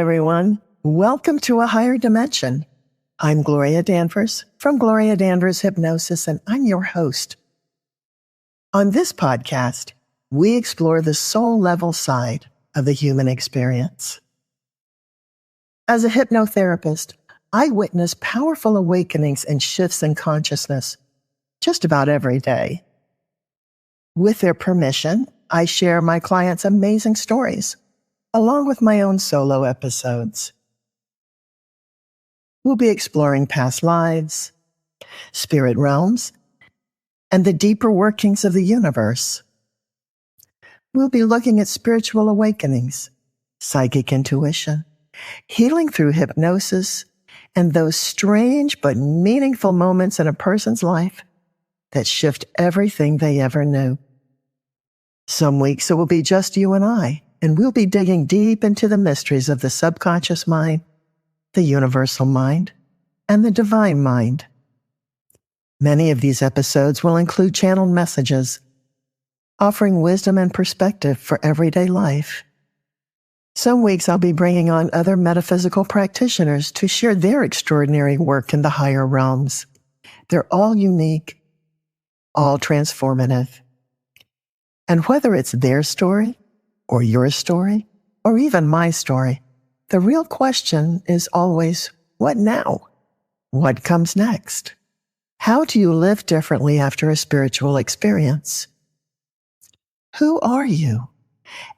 everyone. Welcome to A Higher Dimension. I'm Gloria Danvers from Gloria Danvers Hypnosis, and I'm your host. On this podcast, we explore the soul-level side of the human experience. As a hypnotherapist, I witness powerful awakenings and shifts in consciousness just about every day. With their permission, I share my clients' amazing stories, along with my own solo episodes. We'll be exploring past lives, spirit realms, and the deeper workings of the universe. We'll be looking at spiritual awakenings, psychic intuition, healing through hypnosis, and those strange but meaningful moments in a person's life that shift everything they ever knew. Some weeks it will be just you and I, and we'll be digging deep into the mysteries of the subconscious mind, the universal mind, and the divine mind. Many of these episodes will include channeled messages, offering wisdom and perspective for everyday life. Some weeks I'll be bringing on other metaphysical practitioners to share their extraordinary work in the higher realms. They're all unique, all transformative. And whether it's their story, or your story, or even my story, the real question is always, what now? What comes next? How do you live differently after a spiritual experience? Who are you?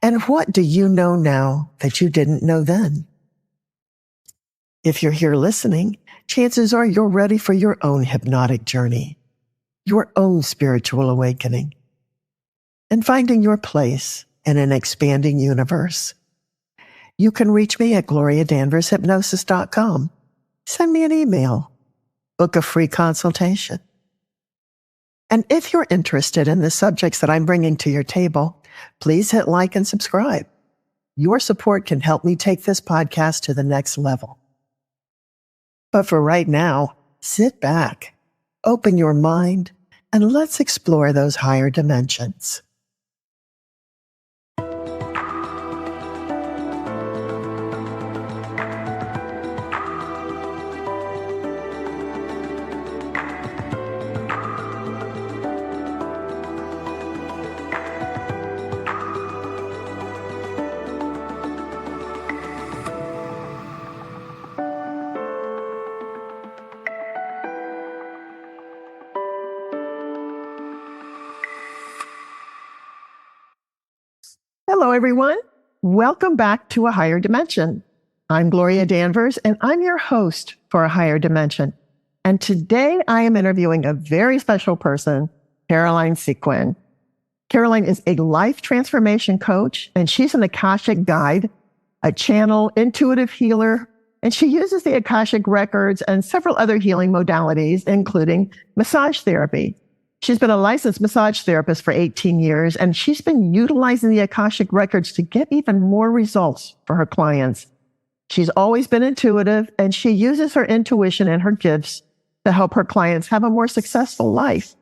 And what do you know now that you didn't know then? If you're here listening, chances are you're ready for your own hypnotic journey, your own spiritual awakening, and finding your place in an expanding universe. You can reach me at gloriadanvershypnosis.com. Send me an email. Book a free consultation. And if you're interested in the subjects that I'm bringing to your table, please hit like and subscribe. Your support can help me take this podcast to the next level. But for right now, sit back, open your mind, and let's explore those higher dimensions. Hello, everyone. Welcome back to A Higher Dimension. I'm Gloria Danvers, and I'm your host for A Higher Dimension. And today I am interviewing a very special person, Caroline Sequin. Caroline is a life transformation coach, and she's an Akashic guide, a channel, intuitive healer, and she uses the Akashic Records and several other healing modalities, including massage therapy. She's been a licensed massage therapist for 18 years, and she's been utilizing the Akashic Records to get even more results for her clients. She's always been intuitive, and she uses her intuition and her gifts to help her clients have a more successful life.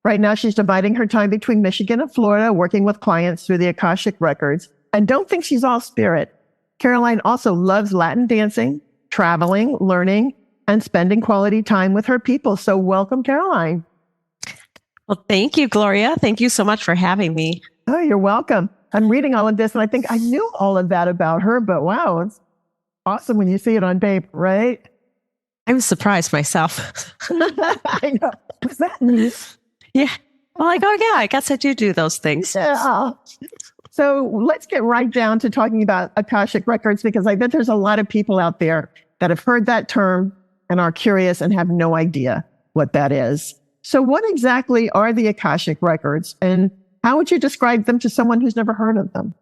Right now, she's dividing her time between Michigan and Florida, working with clients through the Akashic Records. And don't think she's all spirit. Caroline also loves Latin dancing, traveling, learning, and spending quality time with her people. So welcome, Caroline. Well, thank you, Gloria. Thank you so much for having me. Oh, you're welcome. I'm reading all of this, and I think I knew all of that about her, but wow, it's awesome when you see it on paper, right? I'm surprised myself. I know. What's that mean? Yeah. Well, like, oh, yeah, I guess I do those things. Yeah. So let's get right down to talking about Akashic Records, because I bet there's a lot of people out there that have heard that term and are curious and have no idea what that is. So what exactly are the Akashic Records, and how would you describe them to someone who's never heard of them?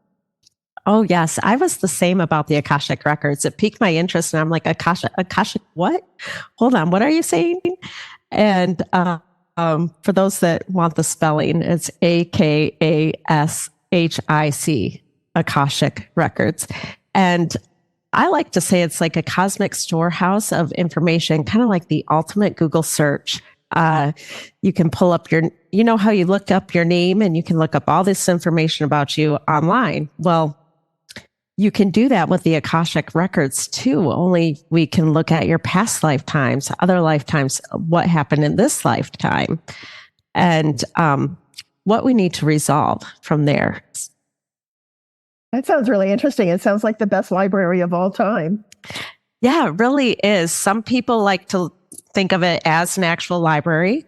Oh, yes. I was the same about the Akashic Records. It piqued my interest, and I'm like, Akashic what? Hold on, what are you saying? And for those that want the spelling, it's Akashic, Akashic Records. And I like to say it's like a cosmic storehouse of information, kind of like the ultimate Google search. You can pull up you know how you look up your name and you can look up all this information about you online. Well, you can do that with the Akashic Records too. Only we can look at your past lifetimes, other lifetimes, what happened in this lifetime, and what we need to resolve from there. That sounds really interesting. It sounds like the best library of all time. Yeah, it really is. Some people like to think of it as an actual library,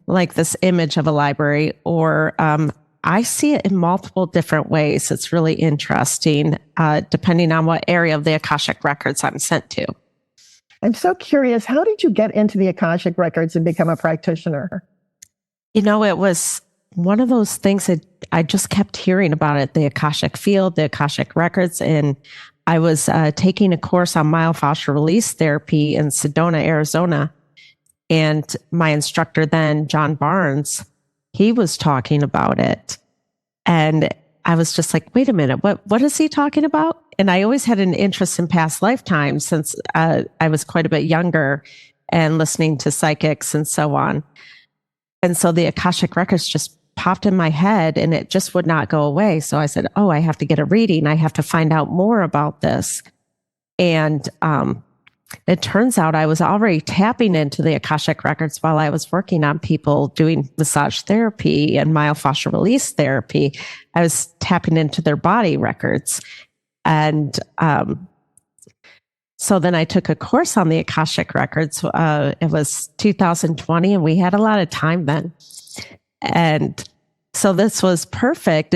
like this image of a library, or I see it in multiple different ways. It's really interesting, depending on what area of the Akashic Records I'm sent to. I'm so curious, how did you get into the Akashic Records and become a practitioner? You know, it was one of those things that I just kept hearing about it, the Akashic field, the Akashic Records. And I was taking a course on myofascial release therapy in Sedona, Arizona. And my instructor then, John Barnes, he was talking about it. And I was just like, wait a minute, what is he talking about? And I always had an interest in past lifetimes since I was quite a bit younger and listening to psychics and so on. And so the Akashic Records just popped in my head and it just would not go away. So I said, oh, I have to get a reading. I have to find out more about this. And it turns out I was already tapping into the Akashic Records while I was working on people doing massage therapy and myofascial release therapy. I was tapping into their body records. And so then I took a course on the Akashic Records. It was 2020, and we had a lot of time then. And so this was perfect.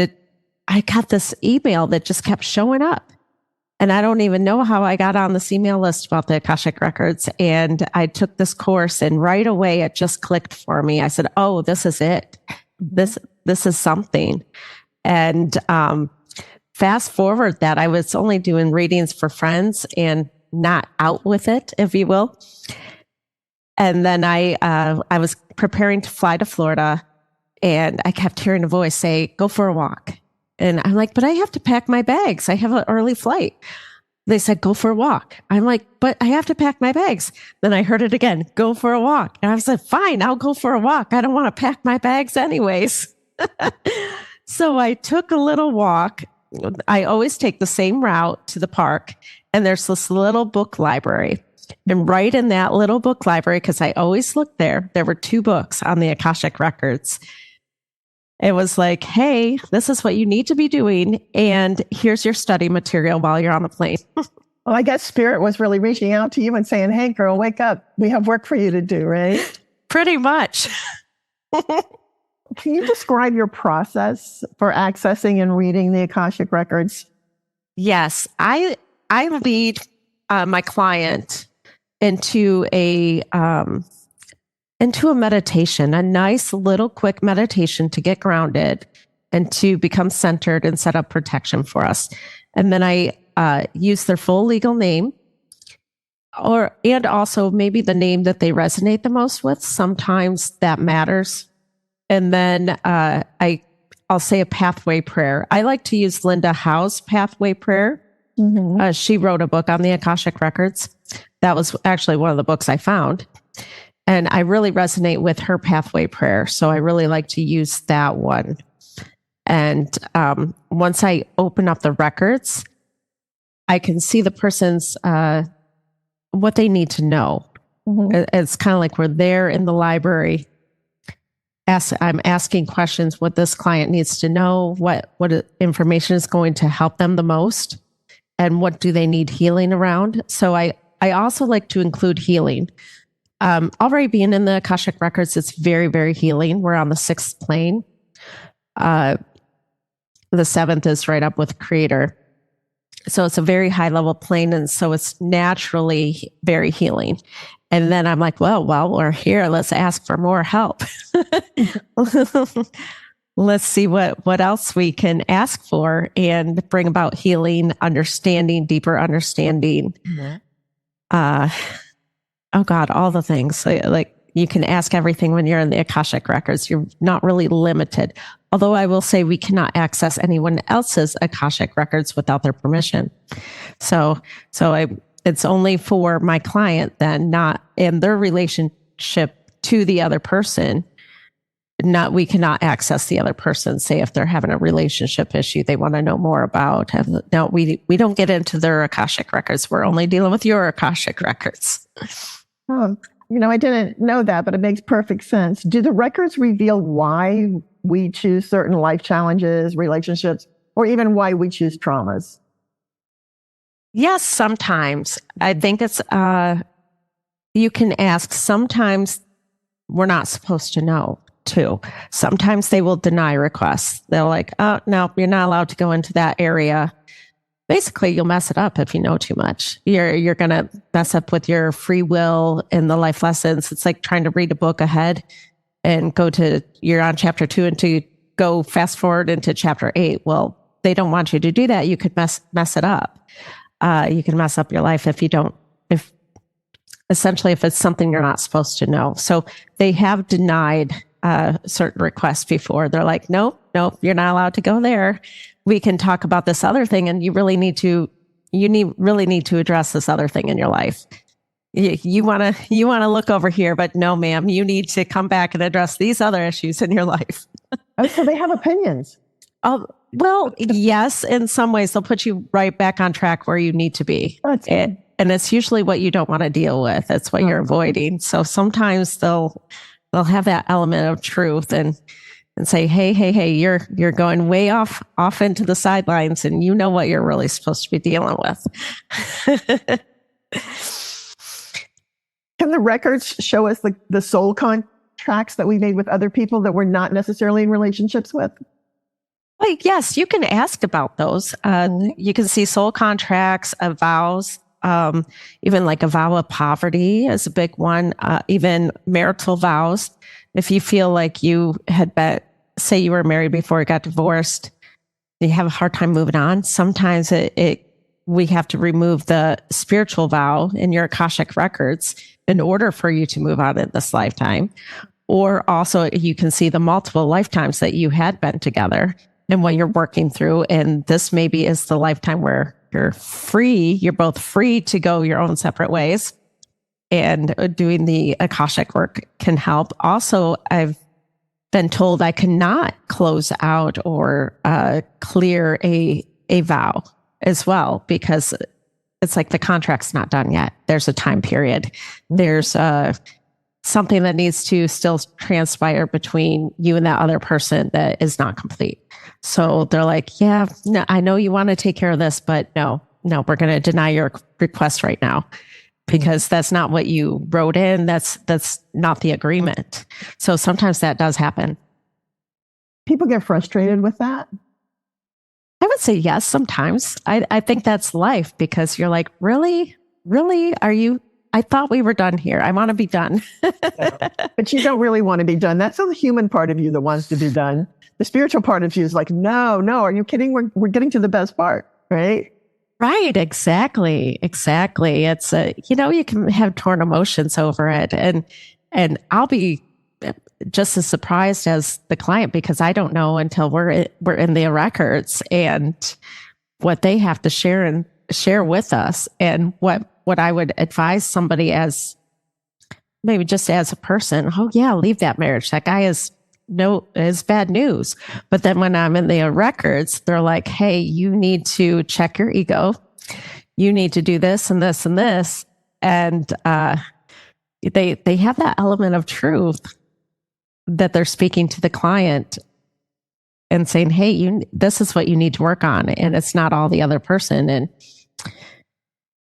I got this email that just kept showing up. And I don't even know how I got on this email list about the Akashic Records. And I took this course, and right away it just clicked for me. I said, oh, this is it. This is something. And fast forward that I was only doing readings for friends and not out with it, if you will. And then I was preparing to fly to Florida, and I kept hearing a voice say, go for a walk. And I'm like, but I have to pack my bags. I have an early flight. They said, go for a walk. I'm like, but I have to pack my bags. Then I heard it again, go for a walk. And I said, fine, I'll go for a walk. I don't want to pack my bags anyways. So I took a little walk. I always take the same route to the park. And there's this little book library. And right in that little book library, because I always look there were 2 books on the Akashic Records. It was like, hey, this is what you need to be doing. And here's your study material while you're on the plane. Well, I guess Spirit was really reaching out to you and saying, hey, girl, wake up. We have work for you to do, right? Pretty much. Can you describe your process for accessing and reading the Akashic Records? Yes, I lead my client into a meditation, a nice little quick meditation to get grounded and to become centered and set up protection for us. And then I use their full legal name, and also maybe the name that they resonate the most with. Sometimes that matters. And then I'll say a pathway prayer. I like to use Linda Howe's pathway prayer. She wrote a book on the Akashic Records. That was actually one of the books I found. And I really resonate with her pathway prayer. So I really like to use that one. And once I open up the records, I can see the person's, what they need to know. It's kind of like we're there in the library. I'm asking questions what this client needs to know, what information is going to help them the most, and what do they need healing around. So I also like to include healing. Already being in the Akashic Records, it's very, very healing. We're on the 6th plane. The 7th is right up with Creator. So it's a very high level plane. And so it's naturally very healing. And then I'm like, well, while we're here, let's ask for more help. Let's see what else we can ask for and bring about healing, understanding, deeper understanding. Oh God, all the things. Like you can ask everything when you're in the Akashic Records. You're not really limited. Although I will say we cannot access anyone else's Akashic Records without their permission. So it's only for my client then, not in their relationship to the other person. we cannot access the other person. Say if they're having a relationship issue, they want to know more about. No, we don't get into their Akashic records. We're only dealing with your Akashic records. Oh, I didn't know that, but it makes perfect sense. Do the records reveal why we choose certain life challenges, relationships, or even why we choose traumas? Yes, sometimes. I think it's, you can ask. Sometimes we're not supposed to know, too. Sometimes they will deny requests. They're like, oh, no, you're not allowed to go into that area. Basically, you'll mess it up if you know too much. You're going to mess up with your free will and the life lessons. It's like trying to read a book ahead and you're on chapter 2 and to go fast forward into chapter 8. Well, they don't want you to do that. You could mess it up. You can mess up your life if it's something you're not supposed to know. So they have denied certain requests before. They're like, nope, you're not allowed to go there. We can talk about this other thing, and you really need to address this other thing in your life. You want to look over here, but no, ma'am, you need to come back and address these other issues in your life. Oh, so they have opinions. Oh, well, yes, in some ways they'll put you right back on track where you need to be. And it's usually what you don't want to deal with. It's what you're avoiding. So sometimes they'll have that element of truth and say, hey, you're going way off into the sidelines, and you know what you're really supposed to be dealing with. Can the records show us the soul contracts that we made with other people that we're not necessarily in relationships with? Like, yes, you can ask about those. You can see soul contracts, vows, even like a vow of poverty is a big one, even marital vows. If you feel like you had say you were married before you got divorced, you have a hard time moving on. Sometimes we have to remove the spiritual vow in your Akashic records in order for you to move on in this lifetime. Or also you can see the multiple lifetimes that you had been together and what you're working through. And this maybe is the lifetime where you're both free to go your own separate ways. And doing the Akashic work can help. Also, I've been told I cannot close out or clear a vow as well, because it's like the contract's not done yet. There's a time period. There's something that needs to still transpire between you and that other person that is not complete. So they're like, yeah, no, I know you want to take care of this, but no, we're going to deny your request right now, because that's not what you wrote in. That's not the agreement. So sometimes that does happen. People get frustrated with that. I would say yes, sometimes. I think that's life, because you're like, really? Are you? I thought we were done here. I want to be done. But you don't really want to be done. That's the human part of you that wants to be done. The spiritual part of you is like, no, are you kidding? We're getting to the best part, right? Right, exactly. It's you can have torn emotions over it, and I'll be just as surprised as the client, because I don't know until we're in the records and what they have to share with us, and what I would advise somebody as maybe just as a person. Oh yeah, leave that marriage. That guy is bad news. But then when I'm in the records, they're like, hey, you need to check your ego. You need to do this and this and this. And they have that element of truth that they're speaking to the client and saying, hey, this is what you need to work on. And it's not all the other person. And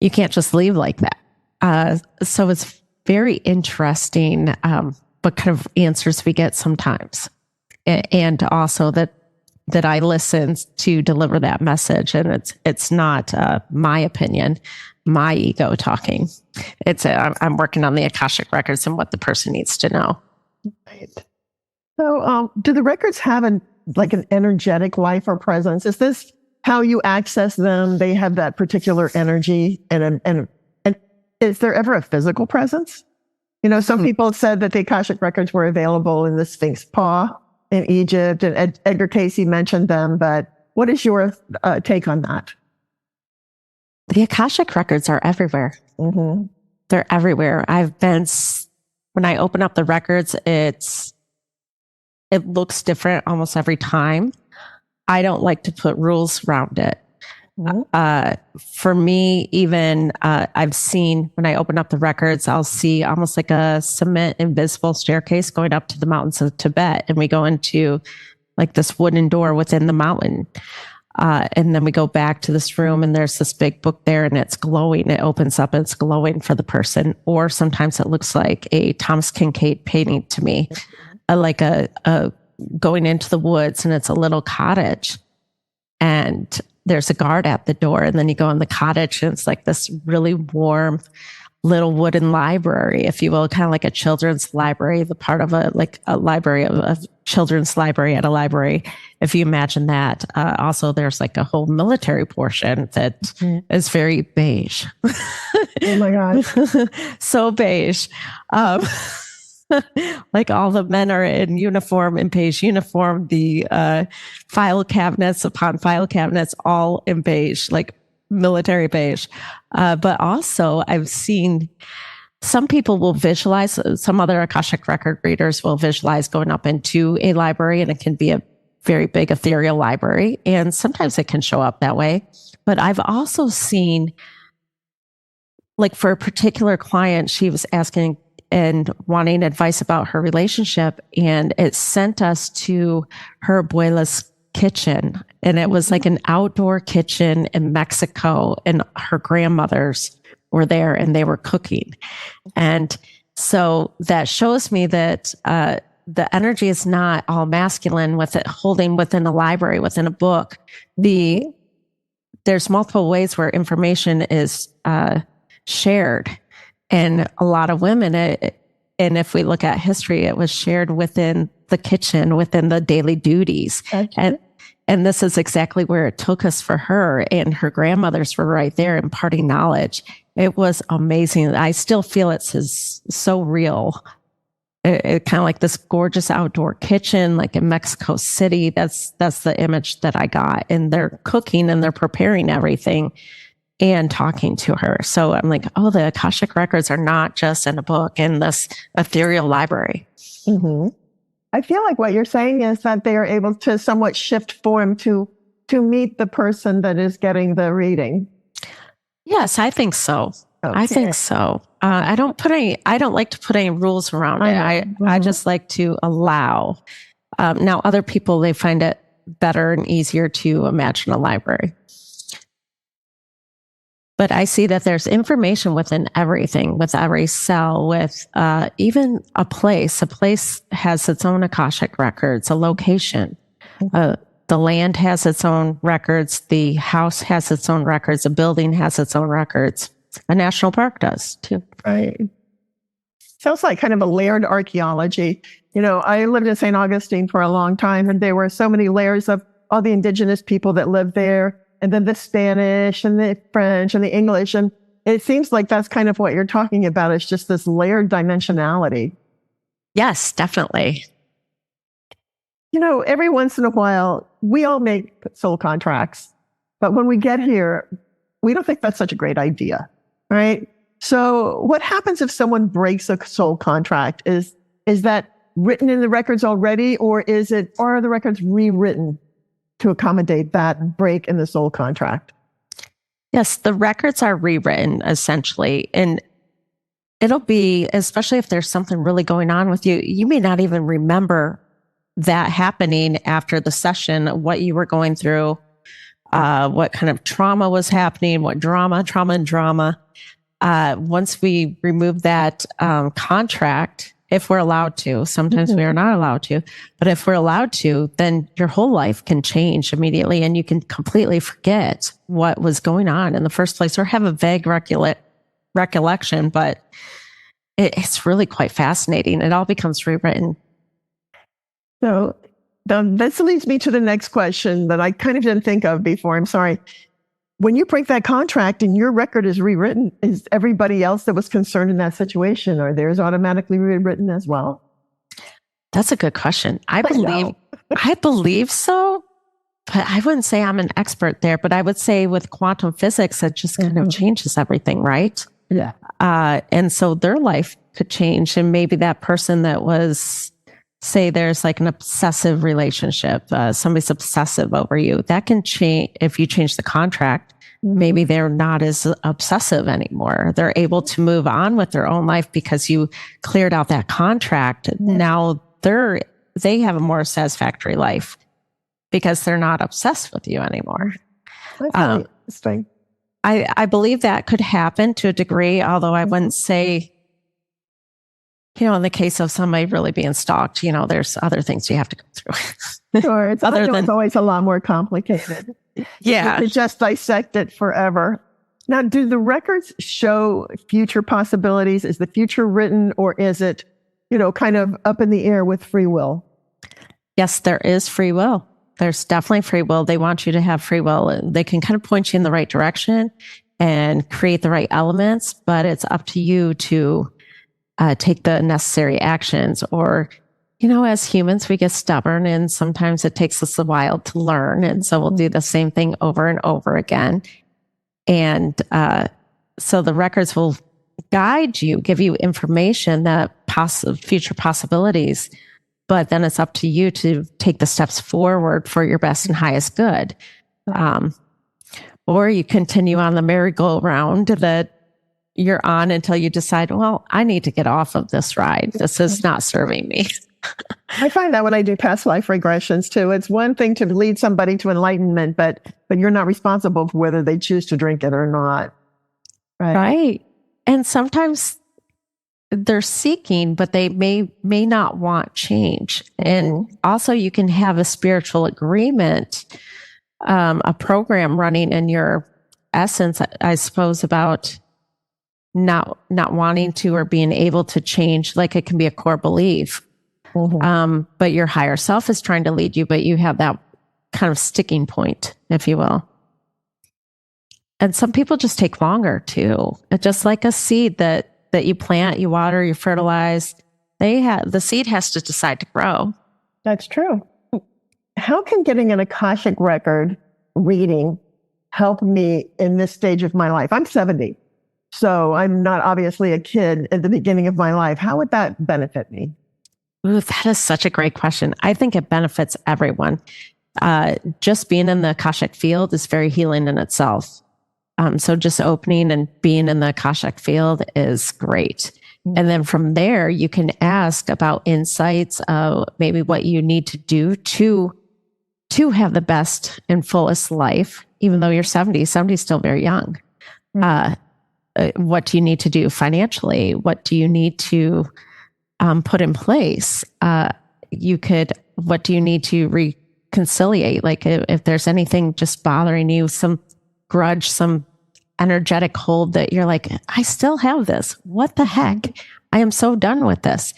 you can't just leave like that. So it's very interesting what kind of answers we get sometimes. And also that I listen to deliver that message. And it's not my opinion, my ego talking. I'm working on the Akashic records and what the person needs to know. Right. So do the records have an energetic life or presence? Is this how you access them? They have that particular energy, and is there ever a physical presence? Some people said that the Akashic records were available in the Sphinx paw in Egypt, and Edgar Cayce mentioned them. But what is your take on that? The Akashic records are everywhere. Mm-hmm. They're everywhere. When I open up the records, it looks different almost every time. I don't like to put rules around it. For me, even I've seen when I open up the records, I'll see almost like a cement invisible staircase going up to the mountains of Tibet. And we go into like this wooden door within the mountain. And then we go back to this room and there's this big book there and it's glowing. It opens up and it's glowing for the person. Or sometimes it looks like a Thomas Kincaid painting to me, like a going into the woods and it's a little cottage and there's a guard at the door. And then you go in the cottage and it's like this really warm little wooden library, if you will, kind of like a children's library, the part of a library of a children's library at a library. If you imagine that, also there's like a whole military portion that is very beige. Oh my God. So beige. Like all the men are in uniform, in beige uniform, the file cabinets upon file cabinets, all in beige, like military beige. But also I've seen some people will visualize, some other Akashic record readers will visualize going up into a library, and it can be a very big ethereal library. And sometimes it can show up that way. But I've also seen, like for a particular client, she was asking and wanting advice about her relationship, and it sent us to her abuela's kitchen. And it was like an outdoor kitchen in Mexico, and her grandmothers were there and they were cooking. And so that shows me that the energy is not all masculine with it holding within a library, within a book. There's multiple ways where information is shared. And a lot of women, and if we look at history, it was shared within the kitchen, within the daily duties. Okay. And this is exactly where it took us for her. And her grandmothers were right there imparting knowledge. It was amazing. I still feel it's so real. It kind of like this gorgeous outdoor kitchen, like in Mexico City. That's the image that I got. And they're cooking and they're preparing everything and talking to her. So I'm like, oh, the Akashic records are not just in a book in this ethereal library. Mm-hmm. I feel like what you're saying is that they are able to somewhat shift form to meet the person that is getting the reading. Yes, I think so. Okay. I think so. I don't like to put any rules around it. I just like to allow. Now, other people, they find it better and easier to imagine a library. But I see that there's information within everything, with every cell, with even a place. A place has its own Akashic records, a location. The land has its own records. The house has its own records. A building has its own records. A national park does too. Right. Sounds like kind of a layered archaeology. You know, I lived in St. Augustine for a long time, and there were so many layers of all the indigenous people that lived there. And then the Spanish and the French and the English. And it seems like that's kind of what you're talking about. It's just this layered dimensionality. Yes, definitely. You know, every once in a while, we all make soul contracts. But when we get here, we don't think that's such a great idea, right? So what happens if someone breaks a soul contract? Is that written in the records already, or are the records rewritten to accommodate that break in the soul contract? Yes, the records are rewritten essentially. And it'll be, especially if there's something really going on with you, you may not even remember that happening after the session, what you were going through, what kind of trauma was happening, what trauma and drama. Once we remove that contract, if we're allowed to, sometimes we are not allowed to, but if we're allowed to, then your whole life can change immediately and you can completely forget what was going on in the first place or have a vague recollection, but it's really quite fascinating. It all becomes rewritten. So this leads me to the next question that I kind of didn't think of before. I'm sorry. When you break that contract and your record is rewritten, is everybody else that was concerned in that situation, are theirs automatically rewritten as well? That's a good question. I believe so, but I wouldn't say I'm an expert there. But I would say with quantum physics, it just kind of changes everything, right? Yeah. And so their life could change, and maybe that person that was say there's like an obsessive relationship, somebody's obsessive over you, that can change if you change the contract. Maybe they're not as obsessive anymore. They're able to move on with their own life because you cleared out that contract. Now they have a more satisfactory life because they're not obsessed with you anymore. That's really interesting. I believe that could happen to a degree, although I wouldn't say, in the case of somebody really being stalked, there's other things you have to go through. Sure. It's always a lot more complicated. Yeah. To just dissect it forever. Now, do the records show future possibilities? Is the future written, or is it, kind of up in the air with free will? Yes, there is free will. There's definitely free will. They want you to have free will. They can kind of point you in the right direction and create the right elements, but it's up to you to take the necessary actions. Or, as humans, we get stubborn, and sometimes it takes us a while to learn. And so we'll do the same thing over and over again. And so the records will guide you, give you information that future possibilities, but then it's up to you to take the steps forward for your best and highest good. Or you continue on the merry-go-round that you're on until you decide, well, I need to get off of this ride. This is not serving me. I find that when I do past life regressions too, it's one thing to lead somebody to enlightenment, but you're not responsible for whether they choose to drink it or not. Right. And sometimes they're seeking, but they may not want change. And also you can have a spiritual agreement, a program running in your essence, I suppose, about not wanting to or being able to change. Like it can be a core belief. But your higher self is trying to lead you, but you have that kind of sticking point, if you will. And some people just take longer too. It's just like a seed that you plant, you water, you fertilize. The seed has to decide to grow. That's true. How can getting an Akashic record reading help me in this stage of my life? I'm 70, so I'm not obviously a kid at the beginning of my life. How would that benefit me? Ooh, that is such a great question. I think it benefits everyone. Just being in the Akashic field is very healing in itself. So just opening and being in the Akashic field is great. And then from there, you can ask about insights, maybe what you need to do to have the best and fullest life, even though you're 70. 70 is still very young. What do you need to do financially? What do you need to put in place? What do you need to reconciliate? Like if there's anything just bothering you, some grudge, some energetic hold that you're like, I still have this. What the heck? I am so done with this.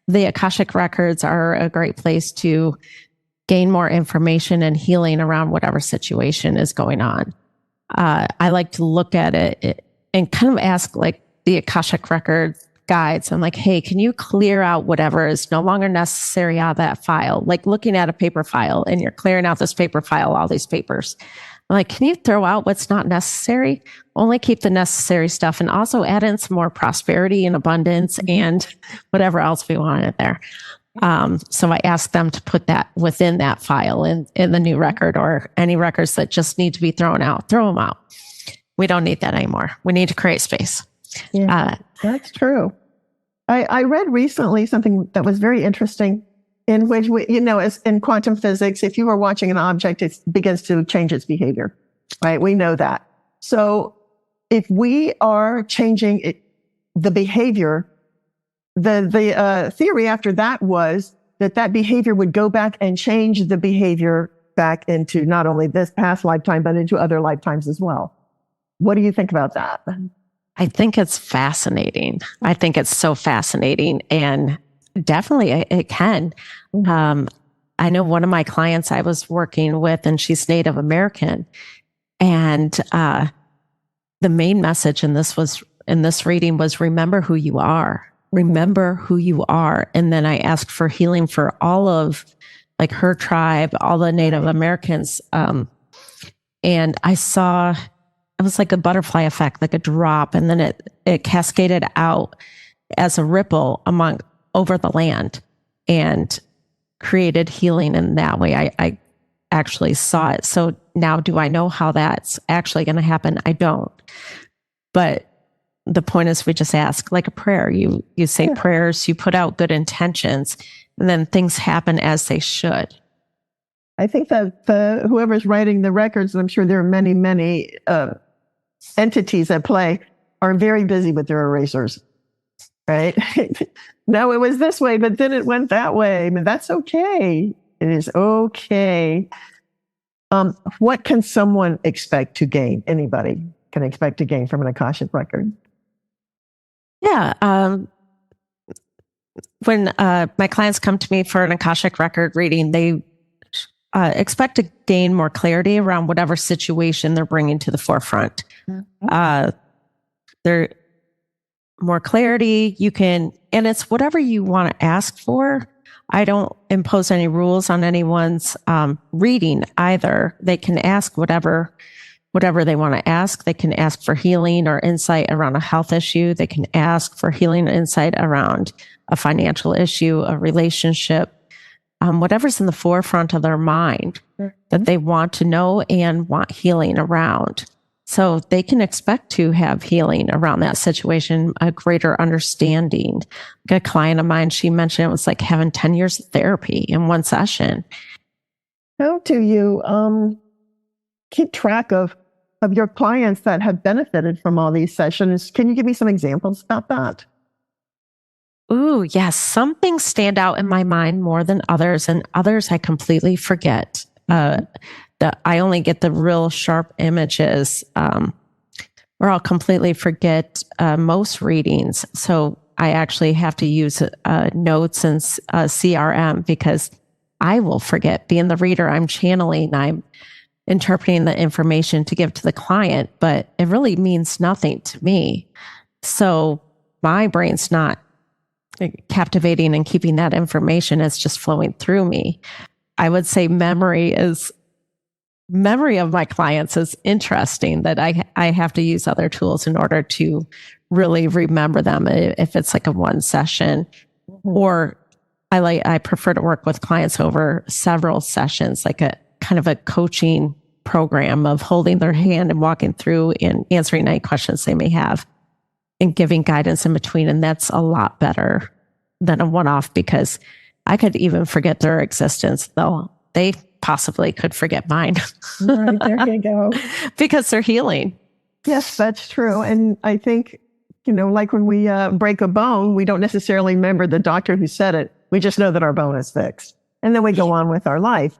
The Akashic records are a great place to gain more information and healing around whatever situation is going on. I like to look at it and kind of ask like the Akashic records guides. I'm like, hey, can you clear out whatever is no longer necessary out of that file? Like looking at a paper file and you're clearing out this paper file, all these papers. I'm like, can you throw out what's not necessary? Only keep the necessary stuff and also add in some more prosperity and abundance and whatever else we want in there. So I ask them to put that within that file in the new record, or any records that just need to be thrown out, throw them out. We don't need that anymore. We need to create space. Yeah, that's true. I read recently something that was very interesting, in which, as in quantum physics, if you are watching an object, it begins to change its behavior, right? We know that. So if we are changing the behavior, the theory after that was that behavior would go back and change the behavior back into not only this past lifetime, but into other lifetimes as well. What do you think about that? I think it's fascinating. I think it's so fascinating, and definitely it can. I know one of my clients I was working with, and she's Native American, and the main message in this reading was, remember who you are. Remember who you are. And then I asked for healing for all of like her tribe, all the Native Americans. And I saw, it was like a butterfly effect, like a drop. And then it cascaded out as a ripple over the land. And created healing in that way. I actually saw it. So now, do I know how that's actually going to happen? I don't. But the point is, we just ask, like a prayer. You say prayers, you put out good intentions, and then things happen as they should. I think that whoever's writing the records, and I'm sure there are many, many entities at play, are very busy with their erasers, right? No, it was this way, but then it went that way. I mean, that's okay. It is okay. What can someone expect to gain? Anybody can expect to gain from an Akashic record? Yeah. When my clients come to me for an Akashic record reading, they expect to gain more clarity around whatever situation they're bringing to the forefront. They're more clarity. You can, and it's whatever you want to ask for. I don't impose any rules on anyone's reading either. They can ask whatever they want to ask. They can ask for healing or insight around a health issue. They can ask for healing and insight around a financial issue, a relationship, whatever's in the forefront of their mind that they want to know and want healing around. So they can expect to have healing around that situation, a greater understanding. Like a client of mine, she mentioned it was like having 10 years of therapy in one session. How do you keep track of your clients that have benefited from all these sessions? Can you give me some examples about that? Ooh, yes. Some things stand out in my mind more than others, and others I completely forget. I only get the real sharp images, or I'll completely forget most readings. So I actually have to use notes and CRM because I will forget. Being the reader, I'm channeling, I'm interpreting the information to give to the client, but it really means nothing to me. So my brain's not captivating and keeping that information. It's just flowing through me. I would say memory of my clients is interesting, that I have to use other tools in order to really remember them if it's like a one session. Or I prefer to work with clients over several sessions, like a kind of a coaching program of holding their hand and walking through and answering any questions they may have and giving guidance in between. And that's a lot better than a one-off, because I could even forget their existence, though they possibly could forget mine. Right, there you go. Because they're healing. Yes, that's true. And I think, like when we break a bone, we don't necessarily remember the doctor who said it. We just know that our bone is fixed. And then we go on with our life.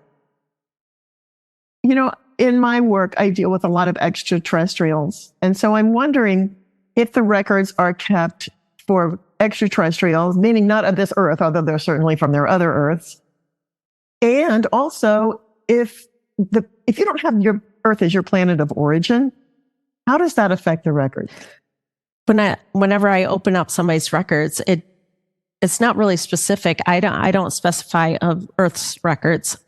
In my work, I deal with a lot of extraterrestrials. And so I'm wondering if the records are kept for extraterrestrials, meaning not of this earth, although they're certainly from their other earths. And also, if you don't have your earth as your planet of origin, how does that affect the record? Whenever I open up somebody's records, it's not really specific. I don't specify of Earth's records.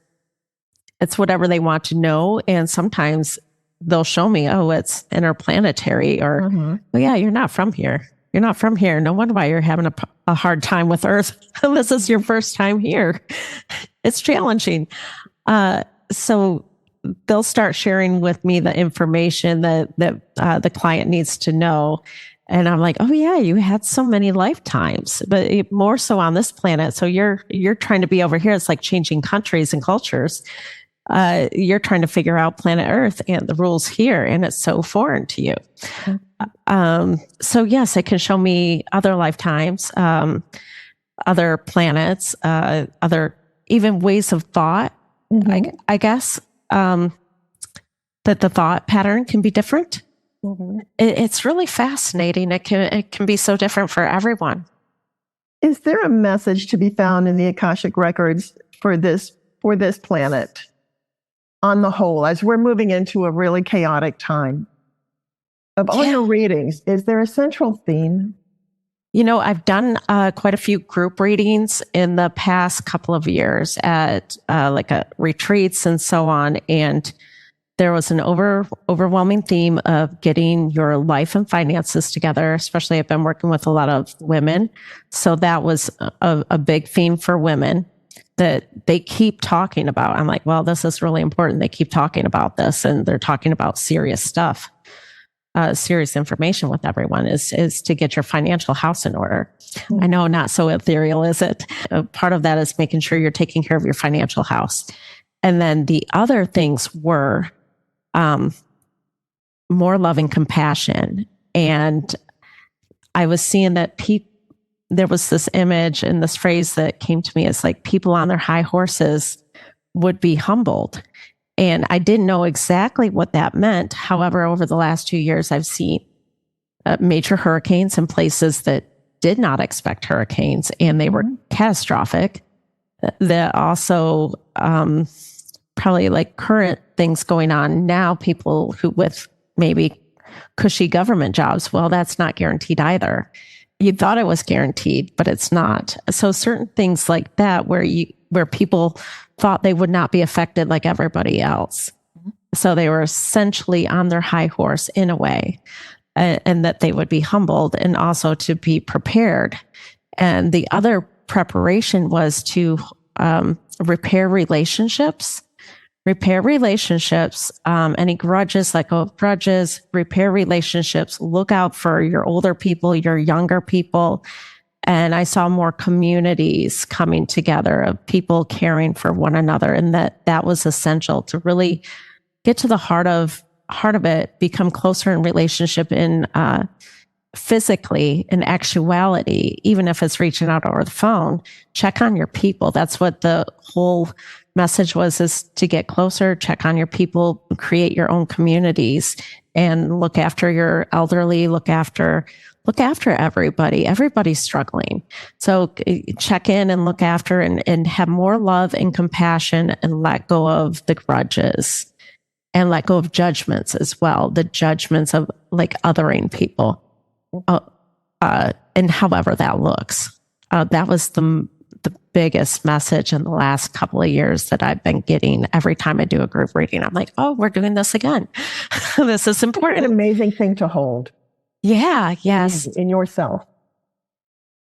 It's whatever they want to know. And sometimes they'll show me, oh, it's interplanetary, or, oh yeah, you're not from here. You're not from here. No wonder why you're having a hard time with Earth. This is your first time here. It's challenging. So they'll start sharing with me the information that the client needs to know. And I'm like, oh yeah, you had so many lifetimes, but more so on this planet. So you're trying to be over here. It's like changing countries and cultures. You're trying to figure out planet Earth and the rules here, and it's so foreign to you. So yes, it can show me other lifetimes, other planets, other even ways of thought. I guess that the thought pattern can be different. It's really fascinating. It can be so different for everyone. Is there a message to be found in the Akashic records for this planet on the whole, as we're moving into a really chaotic time? Of all your readings, is there a central theme? I've done quite a few group readings in the past couple of years at retreats and so on. And there was an overwhelming theme of getting your life and finances together. Especially, I've been working with a lot of women. So that was a big theme for women. that they keep talking about. I'm like, well, this is really important. They keep talking about this, and they're talking about serious stuff. Serious information with everyone is to get your financial house in order. I know, not so ethereal, is it? Part of that is making sure you're taking care of your financial house. And then the other things were more loving compassion. And I was seeing that there was this image and this phrase that came to me. It's like people on their high horses would be humbled. And I didn't know exactly what that meant. However, over the last 2 years, I've seen major hurricanes in places that did not expect hurricanes, and they were catastrophic. That also probably like current things going on now, people who with maybe cushy government jobs, well, that's not guaranteed either. You thought it was guaranteed, but it's not. So certain things like that where people thought they would not be affected like everybody else. So they were essentially on their high horse in a way, and that they would be humbled and also to be prepared. And the other preparation was to repair relationships, any grudges, let go of grudges, repair relationships, look out for your older people, your younger people. And I saw more communities coming together of people caring for one another. And that was essential to really get to the heart of it, become closer in relationship in physically, in actuality, even if it's reaching out over the phone, check on your people. That's what the whole message was, is to get closer, check on your people, create your own communities, and look after your elderly, look after everybody. Everybody's struggling. So check in and look after and have more love and compassion, and let go of the grudges and let go of judgments as well. The judgments of like othering people, and however that looks. That was the biggest message in the last couple of years that I've been getting every time I do a group reading. I'm like, oh, we're doing this again. This is important. An amazing thing to hold. Yeah. Yes. In yourself.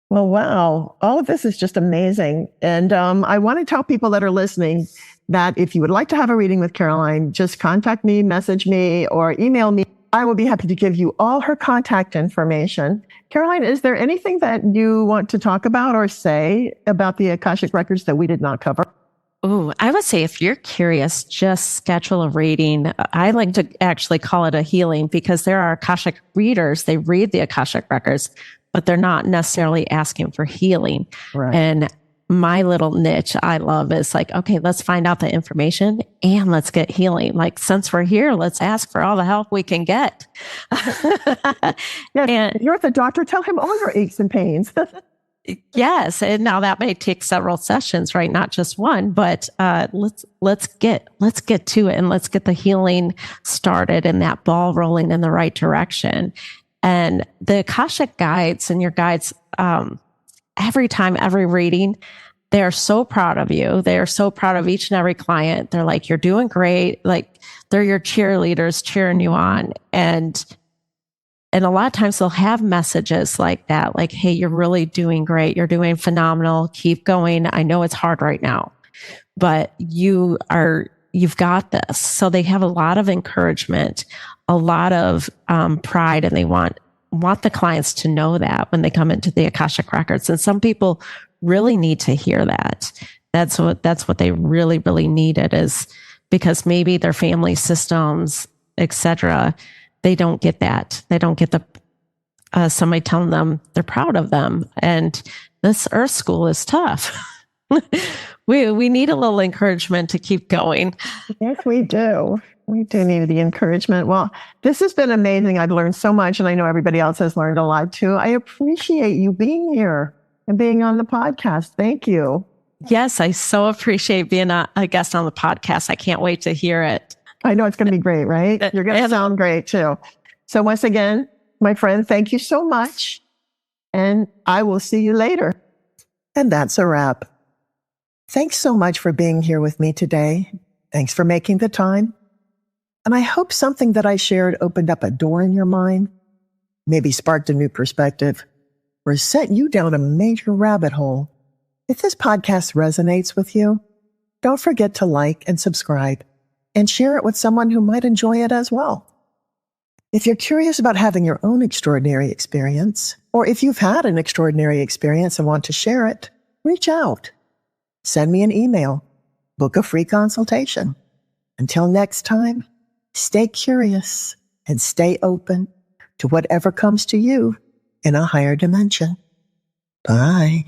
Well, wow. All of this is just amazing. And I want to tell people that are listening that if you would like to have a reading with Caroline, just contact me, message me, or email me. I will be happy to give you all her contact information. Caroline, is there anything that you want to talk about or say about the Akashic Records that we did not cover? Oh, I would say if you're curious, just schedule a reading. I like to actually call it a healing, because there are Akashic readers. They read the Akashic Records, but they're not necessarily asking for healing. Right. And my little niche I love is like, okay, let's find out the information and let's get healing. Like, since we're here, let's ask for all the help we can get. Yes, and you're the doctor. Tell him all your aches and pains. Yes, and now that may take several sessions, right? Not just one, but let's get to it, and let's get the healing started and that ball rolling in the right direction. And the Akashic guides and your guides, every time, every reading, they're so proud of you. They are so proud of each and every client. They're like, you're doing great. Like, they're your cheerleaders cheering you on. And a lot of times they'll have messages like that, like, hey, you're really doing great. You're doing phenomenal. Keep going. I know it's hard right now, but you've got this. So they have a lot of encouragement, a lot of pride, and they want the clients to know that when they come into the Akashic Records. And some people really need to hear that. That's what they really, really needed, is because maybe their family systems, etc., they don't get that. They don't get somebody telling them they're proud of them. And this Earth School is tough. We need a little encouragement to keep going. Yes, we do. We do need the encouragement. Well, this has been amazing. I've learned so much, and I know everybody else has learned a lot too. I appreciate you being here and being on the podcast. Thank you. Yes, I so appreciate being a guest on the podcast. I can't wait to hear it. I know it's going to be great, right? You're going to sound great too. So once again, my friend, thank you so much. And I will see you later. And that's a wrap. Thanks so much for being here with me today. Thanks for making the time. And I hope something that I shared opened up a door in your mind, maybe sparked a new perspective, or sent you down a major rabbit hole If this podcast resonates with you, don't forget to like and subscribe and share it with someone who might enjoy it as well. If you're curious about having your own extraordinary experience, or if you've had an extraordinary experience and want to share it, reach out. Send me an email. Book a free consultation. Until next time, stay curious and stay open to whatever comes to you in a higher dimension. Bye.